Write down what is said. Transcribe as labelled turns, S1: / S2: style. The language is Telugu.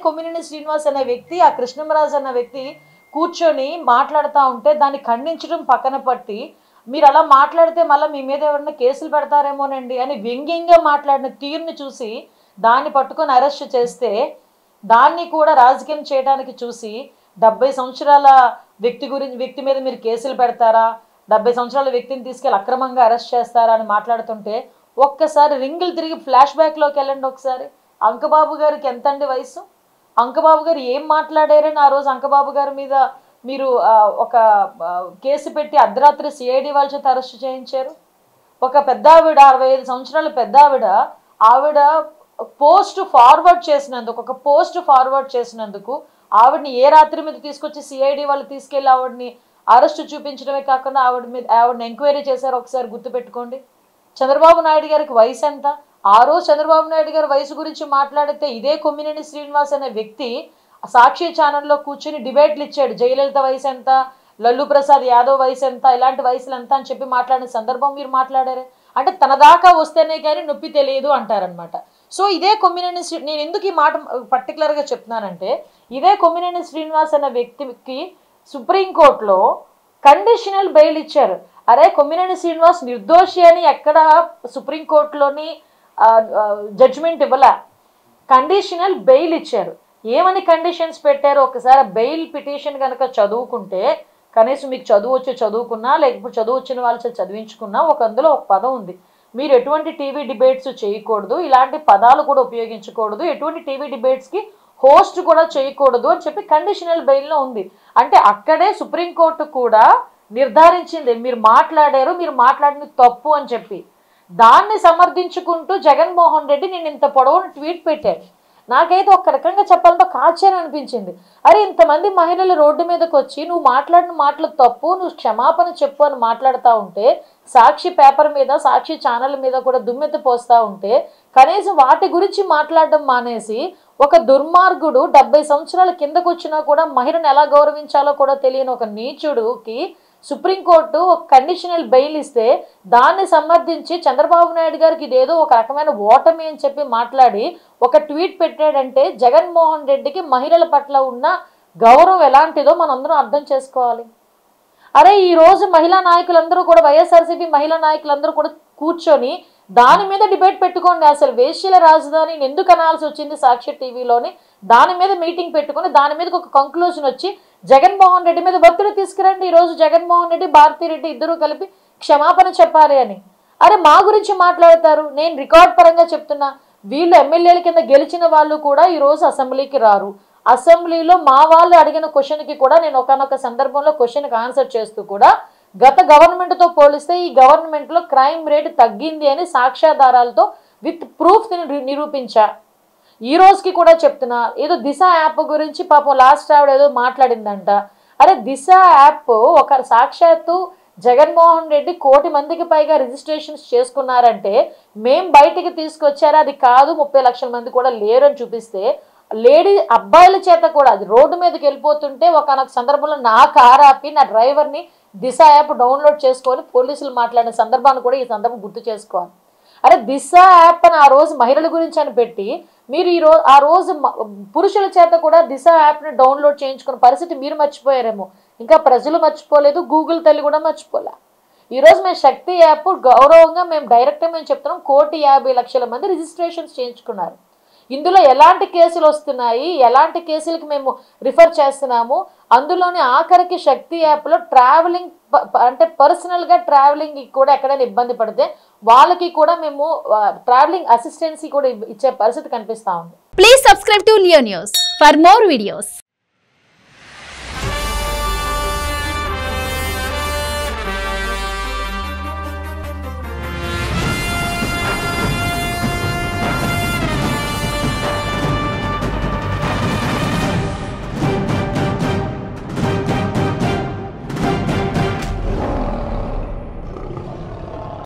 S1: కొమ్మినేని శ్రీనివాస్ అనే వ్యక్తి, ఆ కృష్ణమరాజు అన్న వ్యక్తి కూర్చొని మాట్లాడుతూ ఉంటే దాన్ని ఖండించడం పక్కన పట్టి, మీరు అలా మాట్లాడితే మళ్ళీ మీ మీద ఎవరైనా కేసులు పెడతారేమోనండి అని వ్యంగ్యంగా మాట్లాడిన తీరుని చూసి దాన్ని పట్టుకొని అరెస్ట్ చేస్తే, దాన్ని కూడా రాజకీయం చేయడానికి చూసి 70 సంవత్సరాల వ్యక్తి మీద మీరు కేసులు పెడతారా, 70 సంవత్సరాల వ్యక్తిని తీసుకెళ్ళి అక్రమంగా అరెస్ట్ చేస్తారా అని మాట్లాడుతుంటే, ఒక్కసారి రింగులు తిరిగి ఫ్లాష్ బ్యాక్లోకి వెళ్ళండి. ఒకసారి అంకబాబు గారికి ఎంతండి వయసు? అంకబాబు గారు ఏం మాట్లాడారని ఆ రోజు అంకబాబు గారి మీద మీరు ఒక కేసు పెట్టి అర్ధరాత్రి సిఐడి వాళ్ళ చేత అరెస్ట్ చేయించారు. ఒక పెద్ద ఆవిడ, 65 సంవత్సరాల పెద్ద ఆవిడ పోస్ట్ ఫార్వర్డ్ చేసినందుకు ఆవిడని ఏ రాత్రి మీద తీసుకొచ్చి సిఐడి వాళ్ళు తీసుకెళ్ళి ఆవిడని అరెస్ట్ చూపించడమే కాకుండా ఆవిడని ఎంక్వైరీ చేశారు. ఒకసారి గుర్తుపెట్టుకోండి. చంద్రబాబు నాయుడు గారికి వయసు ఎంత? ఆ రోజు చంద్రబాబు నాయుడు గారి వయసు గురించి మాట్లాడితే ఇదే కొమ్మినేని శ్రీనివాస్ అనే వ్యక్తి సాక్షి ఛానల్లో కూర్చొని డిబేట్లు ఇచ్చాడు. జయలలిత వయసు ఎంత, లల్లు ప్రసాద్ యాదవ్ వయసు ఎంత, ఇలాంటి వయసులు ఎంత అని చెప్పి మాట్లాడిన సందర్భం మీరు మాట్లాడారు. అంటే తన దాకా వస్తేనే కానీ నొప్పి తెలియదు అంటారనమాట. సో ఇదే కొమ్మినేని నేను ఎందుకు ఈ మాట పర్టికులర్గా చెప్తున్నానంటే, ఇదే కొమ్మినేని శ్రీనివాస్ అనే వ్యక్తికి సుప్రీంకోర్టులో కండిషనల్ బెయిల్ ఇచ్చారు. అరే కొమ్మినేని శ్రీనివాస్ నిర్దోషి అని ఎక్కడ సుప్రీంకోర్టులోని జడ్జిమెంట్ ఇవ్వలే, కండిషనల్ బెయిల్ ఇచ్చారు. ఏమని కండిషన్స్ పెట్టారు ఒకసారి బెయిల్ పిటిషన్ కనుక చదువుకుంటే, కనీసం మీకు చదువు వచ్చి చదువుకున్నా లేకపోతే చదువు వచ్చిన వాళ్ళు చదివించుకున్నా అందులో ఒక పదం ఉంది, మీరు ఎటువంటి టీవీ డిబేట్స్ చేయకూడదు, ఇలాంటి పదాలు కూడా ఉపయోగించకూడదు, ఎటువంటి టీవీ డిబేట్స్కి హోస్ట్ కూడా చేయకూడదు అని చెప్పి కండిషనల్ బెయిల్లో ఉంది. అంటే అక్కడే సుప్రీంకోర్టు కూడా నిర్ధారించింది మీరు మాట్లాడిన తప్పు అని చెప్పి. దాన్ని సమర్థించుకుంటూ జగన్మోహన్ రెడ్డి నేను ఇంత పొడవును ట్వీట్ పెట్టాను. నాకైతే ఒక రకంగా చెప్పాలంటే ఆశ్చర్యం అనిపించింది. అరే ఇంతమంది మహిళలు రోడ్డు మీదకి వచ్చి నువ్వు మాట్లాడిన మాటలు తప్పు, నువ్వు క్షమాపణ చెప్పు అని మాట్లాడుతూ ఉంటే, సాక్షి పేపర్ మీద సాక్షి ఛానల్ మీద కూడా దుమ్మెత్తి పోస్తూ ఉంటే, కనీసం వాటి గురించి మాట్లాడడం మానేసి ఒక దుర్మార్గుడు 70 సంవత్సరాల కిందకు వచ్చినా కూడా మహిళను ఎలా గౌరవించాలో కూడా తెలియని ఒక నీచుడుకి సుప్రీంకోర్టు ఒక కండిషనల్ బెయిల్ ఇస్తే దాన్ని సమర్థించి చంద్రబాబు నాయుడు గారికి ఇదేదో ఒక రకమైన ఓటమి అని చెప్పి మాట్లాడి ఒక ట్వీట్ పెట్టాడంటే జగన్మోహన్ రెడ్డికి మహిళల పట్ల ఉన్న గౌరవం ఎలాంటిదో మనందరం అర్థం చేసుకోవాలి. అరే ఈరోజు మహిళా నాయకులందరూ కూడా వైఎస్ఆర్సీపీ మహిళా నాయకులందరూ కూడా కూర్చొని దాని మీద డిబేట్ పెట్టుకోండి. అసలు వేశ్యల రాజధానిని ఎందుకు అనాల్సి వచ్చింది సాక్షి టీవీలోని, దాని మీద మీటింగ్ పెట్టుకొని దాని మీద ఒక కంక్లూజన్ వచ్చి జగన్మోహన్ రెడ్డి మీద ఒత్తిడి తీసుకురండి. ఈరోజు జగన్మోహన్ రెడ్డి భారతిరెడ్డి ఇద్దరు కలిపి క్షమాపణ చెప్పాలి అని. అరే మా గురించి మాట్లాడతారు. నేను రికార్డ్ పరంగా చెప్తున్నా, వీళ్ళు ఎమ్మెల్యేల కింద గెలిచిన వాళ్ళు కూడా ఈరోజు అసెంబ్లీకి రారు. అసెంబ్లీలో మా వాళ్ళు అడిగిన క్వశ్చన్కి కూడా నేను ఒకనొక సందర్భంలో క్వశ్చన్కి ఆన్సర్ చేస్తూ కూడా గత గవర్నమెంట్తో పోలిస్తే ఈ గవర్నమెంట్లో క్రైమ్ రేట్ తగ్గింది అని సాక్ష్యాధారాలతో విత్ ప్రూఫ్ నిరూపించా. ఈ రోజుకి కూడా చెప్తున్నా. ఏదో దిశ యాప్ గురించి పాపం లాస్ట్ ఆవిడ ఏదో మాట్లాడిందంట. అరే దిశ యాప్ ఒక సాక్షాత్తు జగన్మోహన్ రెడ్డి 1 కోటి మందికి పైగా రిజిస్ట్రేషన్స్ చేసుకున్నారంటే మేం బయటికి తీసుకొచ్చారా అది కాదు 30 లక్షల మంది కూడా లేరు అని చూపిస్తే, అబ్బాయిల చేత కూడా అది రోడ్డు మీదకి వెళ్ళిపోతుంటే ఒకనొక సందర్భంలో నా కారు ఆపి నా డ్రైవర్ని దిశ యాప్ డౌన్లోడ్ చేసుకొని పోలీసులు మాట్లాడిన సందర్భాన్ని కూడా ఈ సందర్భం గుర్తు చేసుకోవాలి. అరే దిశ యాప్ అని ఆ రోజు మహిళల గురించి అని పెట్టి మీరు ఆ రోజు పురుషుల చేత కూడా దిశ యాప్ని డౌన్లోడ్ చేయించుకున్న పరిస్థితి మీరు మర్చిపోయారేమో, ఇంకా ప్రజలు మర్చిపోలేదు, గూగుల్ తల్లి కూడా మర్చిపోలే. ఈరోజు మేము శక్తి యాప్ గౌరవంగా మేము చెప్తున్నాం 1,50,00,000 మంది రిజిస్ట్రేషన్స్ చేయించుకున్నారు. ఇందులో ఎలాంటి కేసులు వస్తున్నాయి, ఎలాంటి కేసులకి మేము రిఫర్ చేస్తున్నాము, అందులోని ఆఖరికి శక్తి యాప్లో ట్రావెలింగ్ అంటే పర్సనల్గా ట్రావెలింగ్ కూడా ఎక్కడైనా ఇబ్బంది పడితే వాళ్ళకి కూడా మేము ట్రావెలింగ్ అసిస్టెన్సీ కూడా ఇచ్చే పరిస్థితి కనిపిస్తా ఉంది.
S2: Please subscribe to Leo news for more videos.